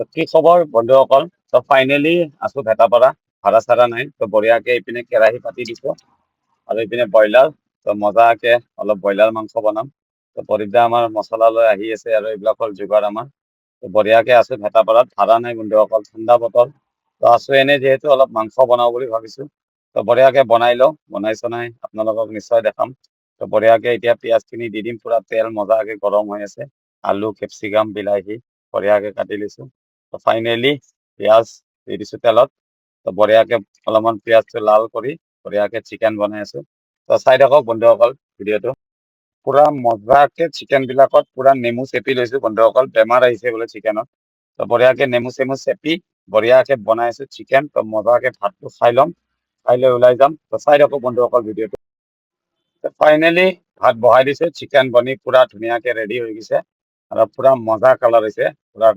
তো কি খবৰ বন্ধুসকল? তো ফাইনেলি আছো ভেটাপাৰা, ভাড়া চাৰা নাই। তো বঢ়িয়াকে এইপিনে কেৰাহী পাতি দিছো আৰু এইপিনে ব্ৰইলাৰ। তো মজাকে অলপ ব্ৰইলাৰ মাংস বনাম। তো পৰিদ্যা আমাৰ মছলা লৈ আহি আছে আৰু এইবিলাকৰ যোগাৰ আমাৰ। তো বঢ়িয়াকে আছো ভেটাপাৰাত, ভাড়া নাই বন্ধুসকল, ঠাণ্ডা বতৰ। তো আছো এনে যিহেতু অলপ মাংস বনাও বুলি ভাবিছো। তো বঢ়িয়াকে বনাই লওঁ, বনাই চনাই আপোনালোকক নিশ্চয় দেখাম। তো বঢ়িয়াকে এতিয়া পিঁয়াজখিনি দি দিম, পুৰা তেল মজাকে গৰম হৈ আছে। আলু, কেপচিকাম, বিলাহী বঢ়িয়াকে কাটি লৈছো। তো ফাইনেলি পিঁয়াজ দি দিছো তেলত। তো বঢ়িয়াকে অলপমান পিঁয়াজটো লাল কৰি বঢ়িয়াকে চিকেন বনাই আছো। তো চাই থাকক বন্ধুসকল ভিডিঅ'টো। পুৰা মজাকে চিকেন বিলাকত পুৰা নেমু চেপি লৈছো বন্ধুসকল, বেমাৰ আহিছে বোলে চিকেনত। তো বঢ়িয়াকে নেমু চেমু চেপি বঢ়িয়াকে বনাইছো চিকেন। তো মজাকে ভাতটো খাই ল'ম, খাই লৈ ওলাই যাম। তো চাই থাকক বন্ধুসকল ভিডিঅ'টো। ফাইনেলি ভাত বহাই দিছো, চিকেন বনি পুৰা ধুনীয়াকে ৰেডি হৈ গৈছে আৰু পুৰা মজা কালাৰ হৈছে, পুৰা